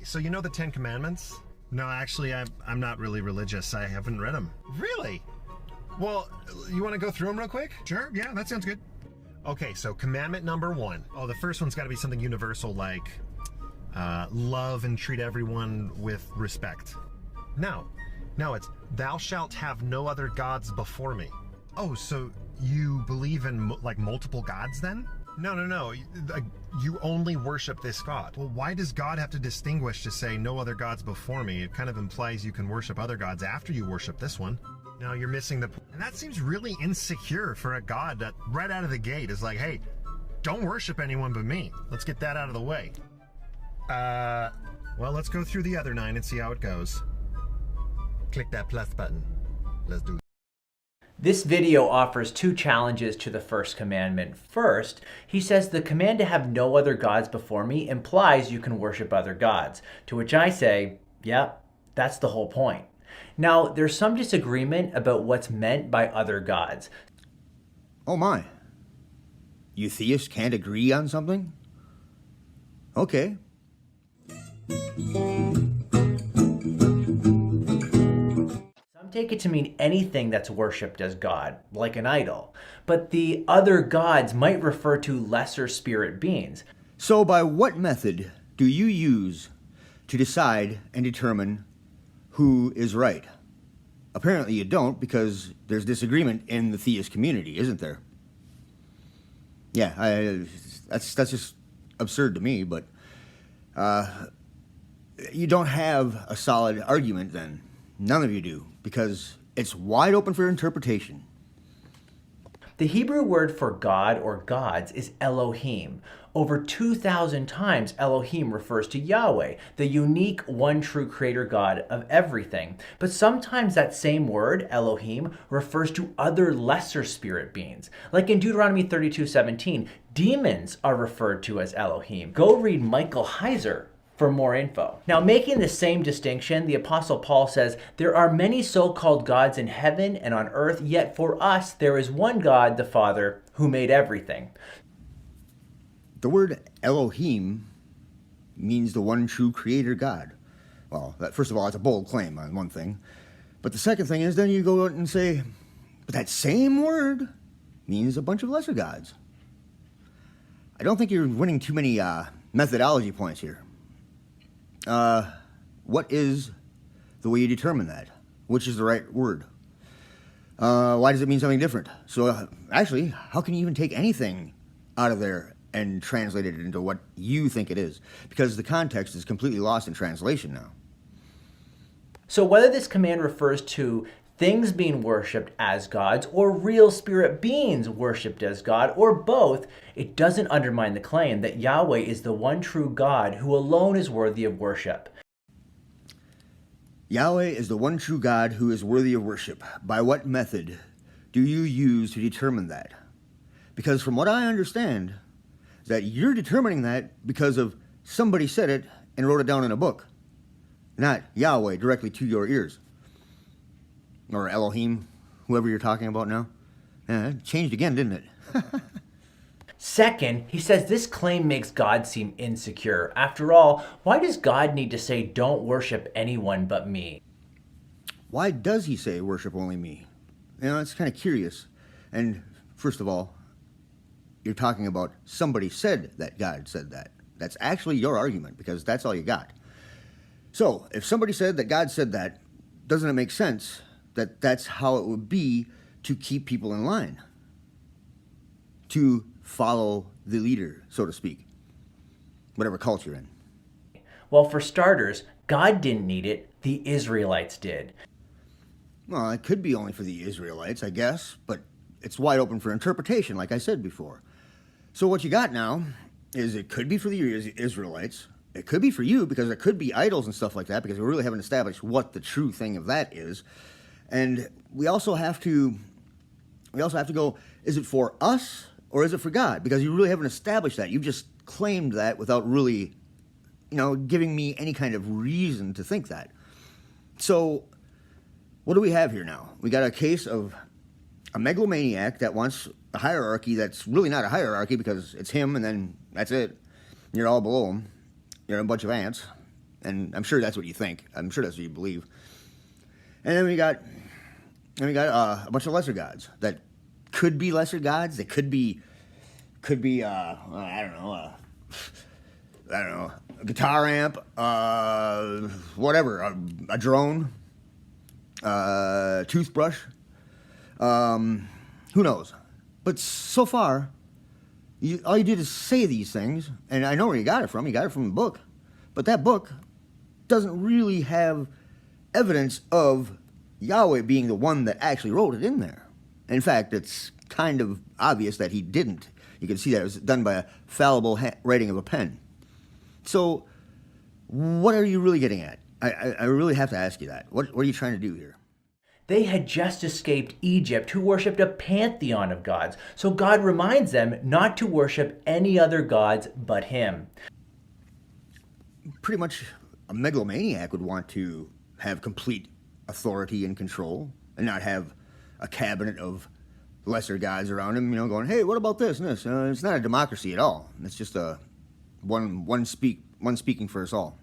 so you know the Ten Commandments? No, actually, I'm not really religious. I haven't read them. Really? Well, you want to go through them real quick? Sure, yeah, that sounds good. Okay, so commandment number 1. Oh, the first one's got to be something universal like love and treat everyone with respect. No, it's thou shalt have no other gods before me. Oh, so you believe in like multiple gods then? No. You only worship this God. Well, why does God have to distinguish to say no other gods before me? It kind of implies you can worship other gods after you worship this one. No, you're missing the... And that seems really insecure for a God that right out of the gate is like, hey, don't worship anyone but me. Let's get that out of the way. Well, let's go through the other 9 and see how it goes. Click that plus button. Let's do it. This video offers 2 challenges to the first commandment. First, he says the command to have no other gods before me implies you can worship other gods. To which I say, yep, that's the whole point. Now, there's some disagreement about what's meant by other gods. Oh my. You theists can't agree on something? Okay. Take it to mean anything that's worshipped as God, like an idol. But the other gods might refer to lesser spirit beings. So by what method do you use to decide and determine who is right? Apparently you don't, because there's disagreement in the theist community, isn't there? Yeah, that's just absurd to me, but you don't have a solid argument then. None of you do, because it's wide open for interpretation. The Hebrew word for God or gods is Elohim. Over 2,000 times Elohim refers to Yahweh, the unique one true creator God of everything. But sometimes that same word, Elohim, refers to other lesser spirit beings. Like in Deuteronomy 32:17, demons are referred to as Elohim. Go read Michael Heiser for more info. Now, making the same distinction, the Apostle Paul says, there are many so-called gods in heaven and on earth, yet for us there is one God, the Father, who made everything. The word Elohim means the one true creator God. Well, first of all, it's a bold claim on one thing. But the second thing is then you go out and say, but that same word means a bunch of lesser gods. I don't think you're winning too many methodology points here. What is the way you determine that? Which is the right word? Why does it mean something different? So actually, how can you even take anything out of there and translate it into what you think it is? Because the context is completely lost in translation now. So whether this command refers to things being worshipped as gods or real spirit beings worshipped as God, or both, it doesn't undermine the claim that Yahweh is the one true God who alone is worthy of worship. Yahweh is the one true God who is worthy of worship. By what method do you use to determine that? Because from what I understand, that you're determining that because of somebody said it and wrote it down in a book, not Yahweh directly to your ears. Or Elohim, whoever you're talking about now. Yeah, it changed again, didn't it? Second, he says this claim makes God seem insecure. After all, why does God need to say, don't worship anyone but me? Why does he say, worship only me? You know, it's kind of curious. And first of all, you're talking about somebody said that God said that. That's actually your argument, because that's all you got. So, if somebody said that God said that, doesn't it make sense that that's how it would be to keep people in line? To follow the leader, so to speak. Whatever cult you're in. Well, for starters, God didn't need it, the Israelites did. Well, it could be only for the Israelites, I guess, but it's wide open for interpretation, like I said before. So what you got now is it could be for the Israelites. It could be for you, because it could be idols and stuff like that, because we really haven't established what the true thing of that is. And we also have to go, is it for us or is it for God? Because you really haven't established that. You've just claimed that without really, giving me any kind of reason to think that. So what do we have here now? We got a case of a megalomaniac that wants a hierarchy that's really not a hierarchy, because it's him and then that's it. You're all below him. You're a bunch of ants. And I'm sure that's what you think. I'm sure that's what you believe. And then we got a bunch of lesser gods that could be lesser gods. They could be I don't know, a guitar amp, whatever, a drone, toothbrush, who knows? But so far, all you did is say these things, and I know where you got it from. You got it from the book, but that book doesn't really have evidence of Yahweh being the one that actually wrote it in there. In fact, it's kind of obvious that he didn't. You can see that it was done by a fallible writing of a pen. So, what are you really getting at? I really have to ask you that. What are you trying to do here? They had just escaped Egypt, who worshipped a pantheon of gods. So God reminds them not to worship any other gods but him. Pretty much a megalomaniac would want to have complete authority and control and not have a cabinet of lesser gods around him, going, hey, what about this and this? It's not a democracy at all. It's just a one speaking for us all.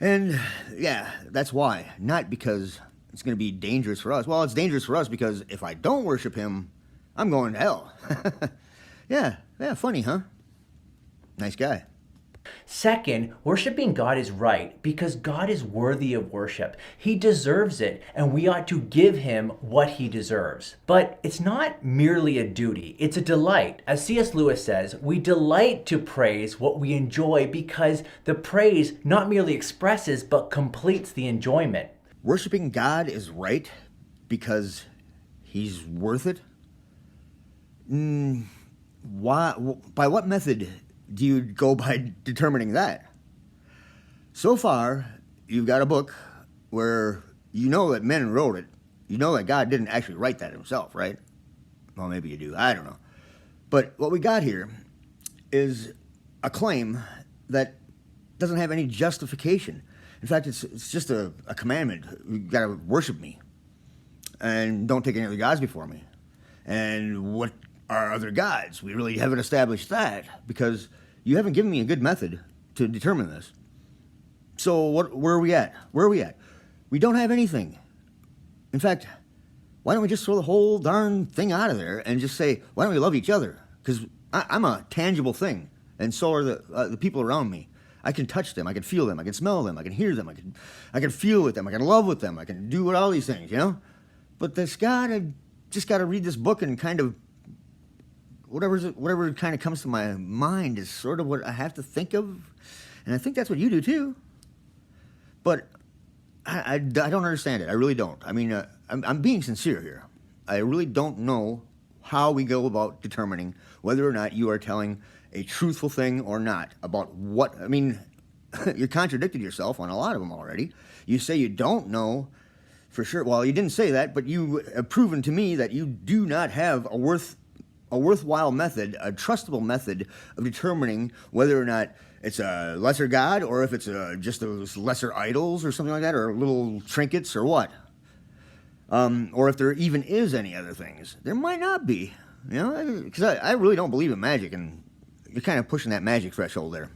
And yeah, that's why. Not because it's going to be dangerous for us. Well, it's dangerous for us because if I don't worship him, I'm going to hell. Yeah, funny, huh? Nice guy. Second, worshiping God is right because God is worthy of worship. He deserves it, and we ought to give him what he deserves. But it's not merely a duty, it's a delight. As C.S. Lewis says, we delight to praise what we enjoy because the praise not merely expresses but completes the enjoyment. Worshiping God is right because he's worth it? Why? By what method do you go by determining that? So far, you've got a book where you know that men wrote it. You know that God didn't actually write that himself, right? Well, maybe you do. I don't know. But what we got here is a claim that doesn't have any justification. In fact, it's just a commandment. You got to worship me. And don't take any other gods before me. And what are other gods? We really haven't established that because you haven't given me a good method to determine this. So where are we at? We don't have anything. In fact, why don't we just throw the whole darn thing out of there and just say, why don't we love each other? Because I'm a tangible thing, and so are the people around me. I can touch them, I can feel them, I can smell them, I can hear them, I can feel with them, I can love with them, I can do all these things, But this God, I just got to read this book and kind of whatever kind of comes to my mind is sort of what I have to think of, and I think that's what you do too. But I don't understand it. I really don't. I mean, I'm being sincere here. I really don't know how we go about determining whether or not you are telling a truthful thing or not about what. I mean, you contradicted yourself on a lot of them already. You say you don't know for sure. Well, you didn't say that, but you have proven to me that you do not have a worthwhile method, a trustable method of determining whether or not it's a lesser god or if it's just those lesser idols or something like that, or little trinkets or what. Or if there even is any other things. There might not be, because I really don't believe in magic, and you're kind of pushing that magic threshold there.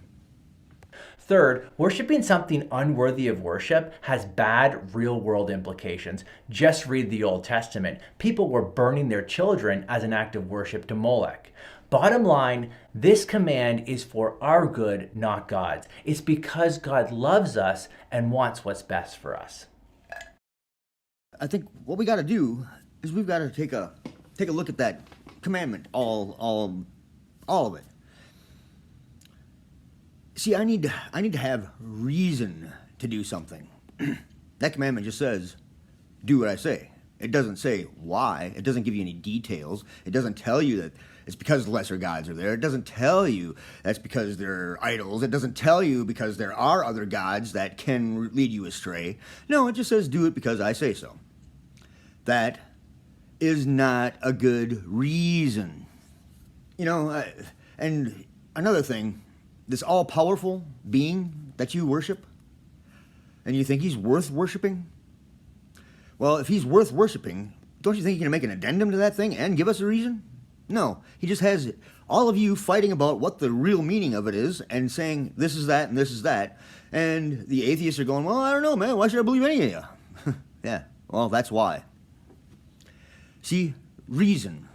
Third, worshiping something unworthy of worship has bad real-world implications. Just read the Old Testament. People were burning their children as an act of worship to Molech. Bottom line, this command is for our good, not God's. It's because God loves us and wants what's best for us. I think what we got to do is we've got to take a look at that commandment, all of it. See, I need to have reason to do something. That commandment just says, do what I say. It doesn't say why. It doesn't give you any details. It doesn't tell you that it's because lesser gods are there. It doesn't tell you that's because they're idols. It doesn't tell you because there are other gods that can lead you astray. No, it just says do it because I say so. That is not a good reason. And another thing, this all-powerful being that you worship, and you think he's worth worshiping? Well, if he's worth worshiping, don't you think you can make an addendum to that thing and give us a reason? No, he just has all of you fighting about what the real meaning of it is and saying this is that and this is that. And the atheists are going, well, I don't know, man. Why should I believe any of you? Yeah, well, that's why. See, reason.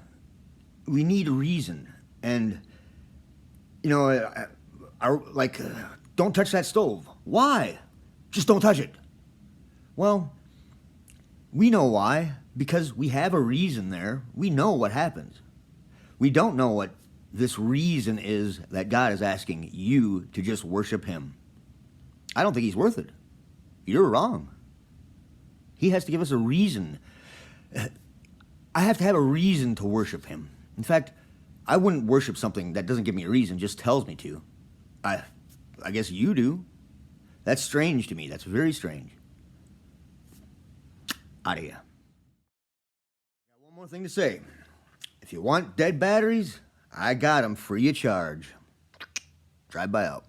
We need reason. And, you know, don't touch that stove. Why? Just don't touch it. Well, we know why. Because we have a reason there. We know what happens. We don't know what this reason is that God is asking you to just worship him. I don't think he's worth it. You're wrong. He has to give us a reason. I have to have a reason to worship him. In fact, I wouldn't worship something that doesn't give me a reason, just tells me to. I guess you do. That's strange to me. That's very strange. Out of here. Got one more thing to say. If you want dead batteries, I got them free of charge. DriveBYE out.